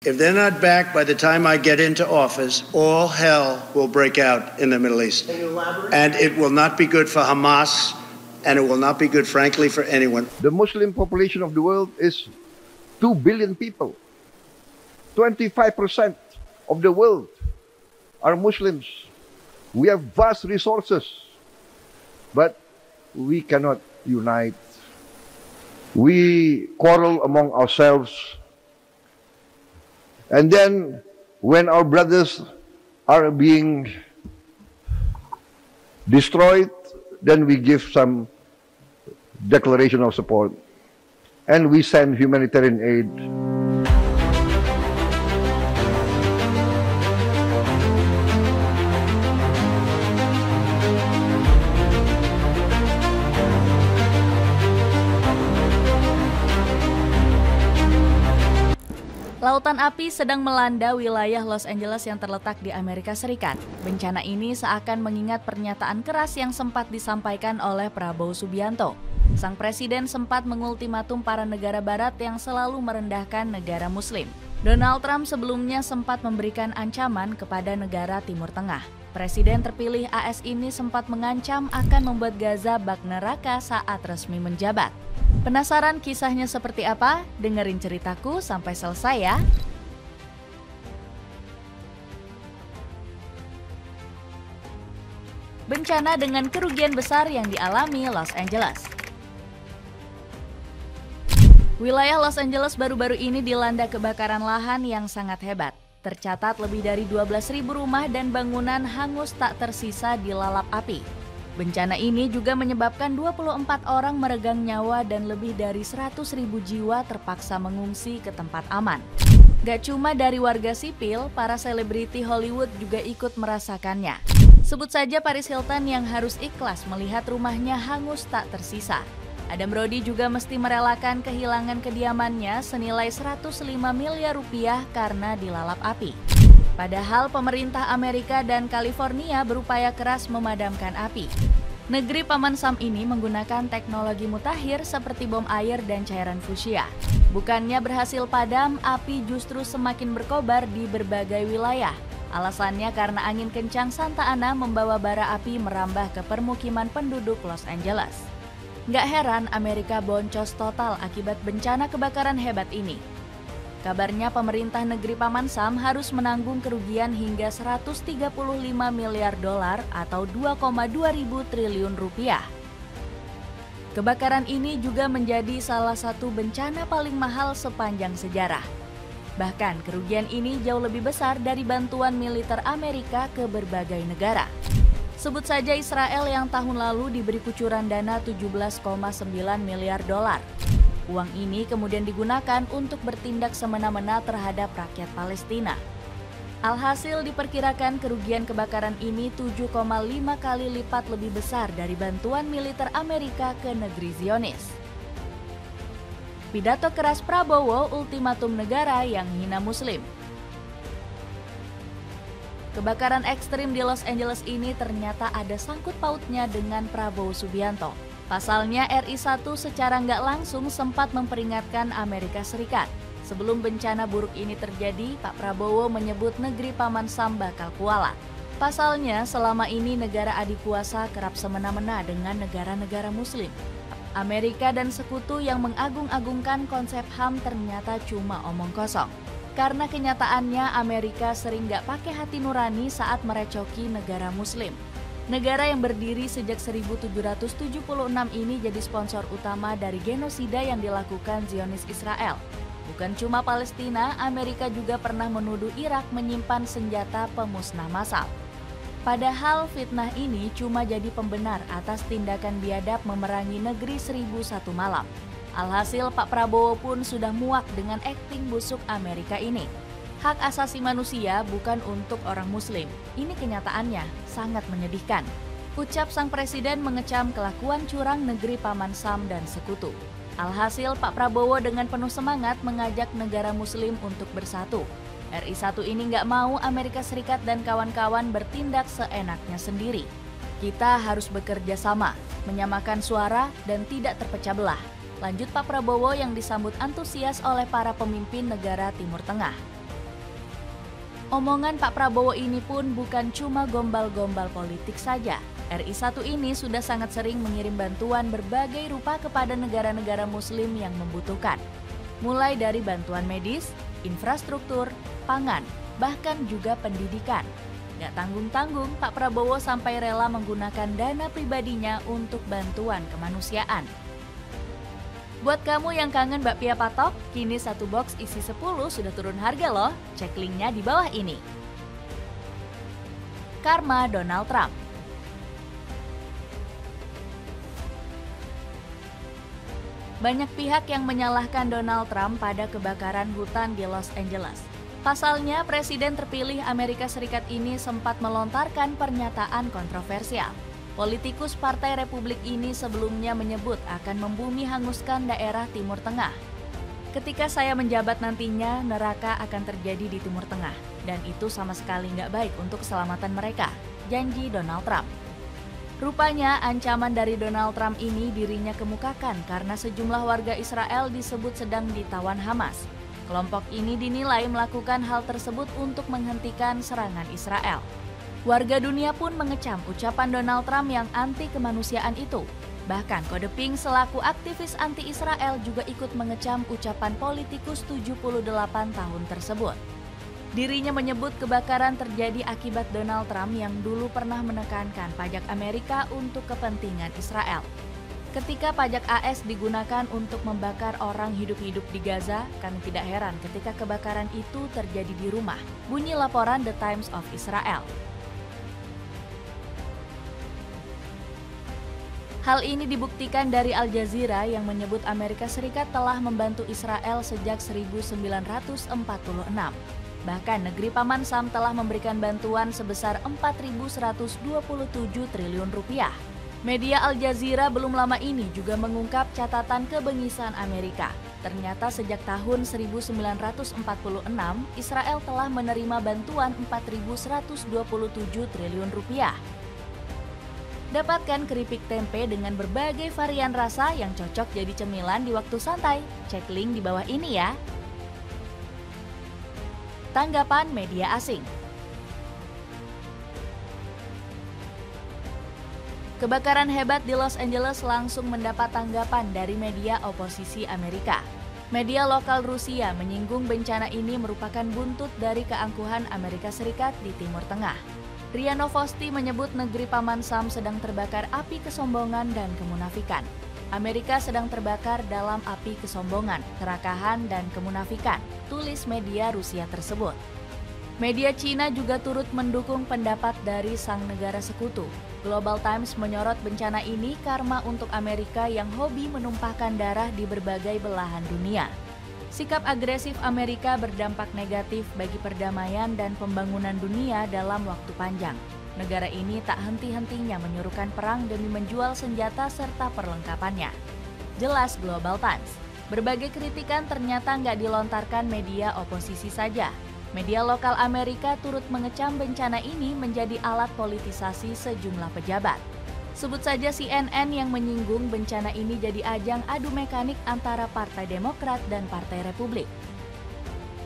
If they're not back by the time I get into office, all hell will break out in the Middle East. And it will not be good for Hamas, and it will not be good, frankly, for anyone. The Muslim population of the world is 2 billion people. 25% of the world are Muslims. We have vast resources, but we cannot unite. We quarrel among ourselves. And then when our brothers are being destroyed, then we give some declaration of support and we send humanitarian aid. Lautan api sedang melanda wilayah Los Angeles yang terletak di Amerika Serikat. Bencana ini seakan mengingat pernyataan keras yang sempat disampaikan oleh Prabowo Subianto. Sang presiden sempat mengultimatum para negara barat yang selalu merendahkan negara muslim. Donald Trump sebelumnya sempat memberikan ancaman kepada negara Timur Tengah. Presiden terpilih AS ini sempat mengancam akan membuat Gaza bak neraka saat resmi menjabat. Penasaran kisahnya seperti apa? Dengerin ceritaku sampai selesai ya. Bencana dengan kerugian besar yang dialami Los Angeles. Wilayah Los Angeles baru-baru ini dilanda kebakaran lahan yang sangat hebat. Tercatat lebih dari 12.000 rumah dan bangunan hangus tak tersisa dilalap api. Bencana ini juga menyebabkan 24 orang meregang nyawa dan lebih dari 100.000 jiwa terpaksa mengungsi ke tempat aman. Gak cuma dari warga sipil, para selebriti Hollywood juga ikut merasakannya. Sebut saja Paris Hilton yang harus ikhlas melihat rumahnya hangus tak tersisa. Adam Brody juga mesti merelakan kehilangan kediamannya senilai 105 miliar rupiah karena dilalap api. Padahal pemerintah Amerika dan California berupaya keras memadamkan api. Negeri Paman Sam ini menggunakan teknologi mutakhir seperti bom air dan cairan fuchsia. Bukannya berhasil padam, api justru semakin berkobar di berbagai wilayah. Alasannya karena angin kencang Santa Ana membawa bara api merambah ke permukiman penduduk Los Angeles. Nggak heran Amerika boncos total akibat bencana kebakaran hebat ini. Kabarnya pemerintah negeri Paman Sam harus menanggung kerugian hingga 135 miliar dolar atau 2,2 triliun rupiah. Kebakaran ini juga menjadi salah satu bencana paling mahal sepanjang sejarah. Bahkan kerugian ini jauh lebih besar dari bantuan militer Amerika ke berbagai negara. Sebut saja Israel yang tahun lalu diberi kucuran dana 17,9 miliar dolar. Uang ini kemudian digunakan untuk bertindak semena-mena terhadap rakyat Palestina. Alhasil diperkirakan kerugian kebakaran ini 7,5 kali lipat lebih besar dari bantuan militer Amerika ke negeri Zionis. Pidato keras Prabowo ultimatum negara yang hina Muslim. Kebakaran ekstrim di Los Angeles ini ternyata ada sangkut pautnya dengan Prabowo Subianto. Pasalnya RI1 secara nggak langsung sempat memperingatkan Amerika Serikat. Sebelum bencana buruk ini terjadi, Pak Prabowo menyebut negeri Paman Sam bakal kualat. Pasalnya selama ini negara adik kuasa kerap semena-mena dengan negara-negara muslim. Amerika dan sekutu yang mengagung-agungkan konsep HAM ternyata cuma omong kosong. Karena kenyataannya Amerika sering nggak pakai hati nurani saat merecoki negara muslim. Negara yang berdiri sejak 1776 ini jadi sponsor utama dari genosida yang dilakukan Zionis Israel. Bukan cuma Palestina, Amerika juga pernah menuduh Irak menyimpan senjata pemusnah massal. Padahal fitnah ini cuma jadi pembenar atas tindakan biadab memerangi negeri 1001 malam. Alhasil Pak Prabowo pun sudah muak dengan akting busuk Amerika ini. Hak asasi manusia bukan untuk orang muslim. Ini kenyataannya sangat menyedihkan. Ucap sang presiden mengecam kelakuan curang negeri Paman Sam dan sekutu. Alhasil Pak Prabowo dengan penuh semangat mengajak negara muslim untuk bersatu. RI1 ini nggak mau Amerika Serikat dan kawan-kawan bertindak seenaknya sendiri. Kita harus bekerja sama, menyamakan suara dan tidak terpecah belah. Lanjut Pak Prabowo yang disambut antusias oleh para pemimpin negara Timur Tengah. Omongan Pak Prabowo ini pun bukan cuma gombal-gombal politik saja. RI1 ini sudah sangat sering mengirim bantuan berbagai rupa kepada negara-negara muslim yang membutuhkan. Mulai dari bantuan medis, infrastruktur, pangan, bahkan juga pendidikan. Gak tanggung-tanggung, Pak Prabowo sampai rela menggunakan dana pribadinya untuk bantuan kemanusiaan. Buat kamu yang kangen bakpia patok, kini satu box isi 10 sudah turun harga loh. Cek linknya di bawah ini. Karma Donald Trump. Banyak pihak yang menyalahkan Donald Trump pada kebakaran hutan di Los Angeles. Pasalnya, Presiden terpilih Amerika Serikat ini sempat melontarkan pernyataan kontroversial. Politikus Partai Republik ini sebelumnya menyebut akan membumi hanguskan daerah Timur Tengah. Ketika saya menjabat nantinya, neraka akan terjadi di Timur Tengah. Dan itu sama sekali nggak baik untuk keselamatan mereka, janji Donald Trump. Rupanya ancaman dari Donald Trump ini dirinya kemukakan karena sejumlah warga Israel disebut sedang ditawan Hamas. Kelompok ini dinilai melakukan hal tersebut untuk menghentikan serangan Israel. Warga dunia pun mengecam ucapan Donald Trump yang anti kemanusiaan itu. Bahkan Kode Pink selaku aktivis anti-Israel juga ikut mengecam ucapan politikus 78 tahun tersebut. Dirinya menyebut kebakaran terjadi akibat Donald Trump yang dulu pernah menekankan pajak Amerika untuk kepentingan Israel. Ketika pajak AS digunakan untuk membakar orang hidup-hidup di Gaza, kami tidak heran ketika kebakaran itu terjadi di rumah, bunyi laporan The Times of Israel. Hal ini dibuktikan dari Al Jazeera yang menyebut Amerika Serikat telah membantu Israel sejak 1946. Bahkan negeri Paman Sam telah memberikan bantuan sebesar 4.127 triliun rupiah. Media Al Jazeera belum lama ini juga mengungkap catatan kebengisan Amerika. Ternyata sejak tahun 1946, Israel telah menerima bantuan 4.127 triliun rupiah. Dapatkan keripik tempe dengan berbagai varian rasa yang cocok jadi cemilan di waktu santai. Cek link di bawah ini ya. Tanggapan media asing. Kebakaran hebat di Los Angeles langsung mendapat tanggapan dari media oposisi Amerika. Media lokal Rusia menyinggung bencana ini merupakan buntut dari keangkuhan Amerika Serikat di Timur Tengah. RIA Novosti menyebut negeri Paman Sam sedang terbakar api kesombongan dan kemunafikan. Amerika sedang terbakar dalam api kesombongan, kerakahan, dan kemunafikan, tulis media Rusia tersebut. Media Cina juga turut mendukung pendapat dari sang negara sekutu. Global Times menyorot bencana ini karma untuk Amerika yang hobi menumpahkan darah di berbagai belahan dunia. Sikap agresif Amerika berdampak negatif bagi perdamaian dan pembangunan dunia dalam waktu panjang. Negara ini tak henti-hentinya menyuruhkan perang demi menjual senjata serta perlengkapannya. Jelas Global Times. Berbagai kritikan ternyata nggak dilontarkan media oposisi saja. Media lokal Amerika turut mengecam bencana ini menjadi alat politisasi sejumlah pejabat. Sebut saja CNN yang menyinggung bencana ini jadi ajang adu mekanik antara Partai Demokrat dan Partai Republik.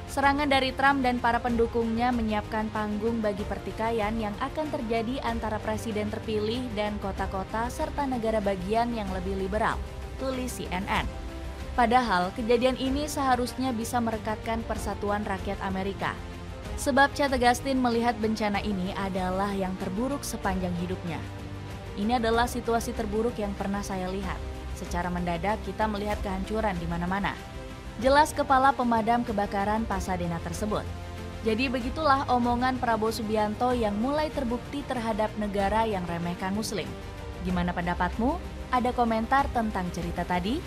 Serangan dari Trump dan para pendukungnya menyiapkan panggung bagi pertikaian yang akan terjadi antara presiden terpilih dan kota-kota serta negara bagian yang lebih liberal, tulis CNN. Padahal kejadian ini seharusnya bisa merekatkan persatuan rakyat Amerika. Sebab Chad Augustine melihat bencana ini adalah yang terburuk sepanjang hidupnya. Ini adalah situasi terburuk yang pernah saya lihat. Secara mendadak kita melihat kehancuran di mana-mana. Jelas kepala pemadam kebakaran Pasadena tersebut. Jadi begitulah omongan Prabowo Subianto yang mulai terbukti terhadap negara yang remehkan Muslim. Gimana pendapatmu? Ada komentar tentang cerita tadi?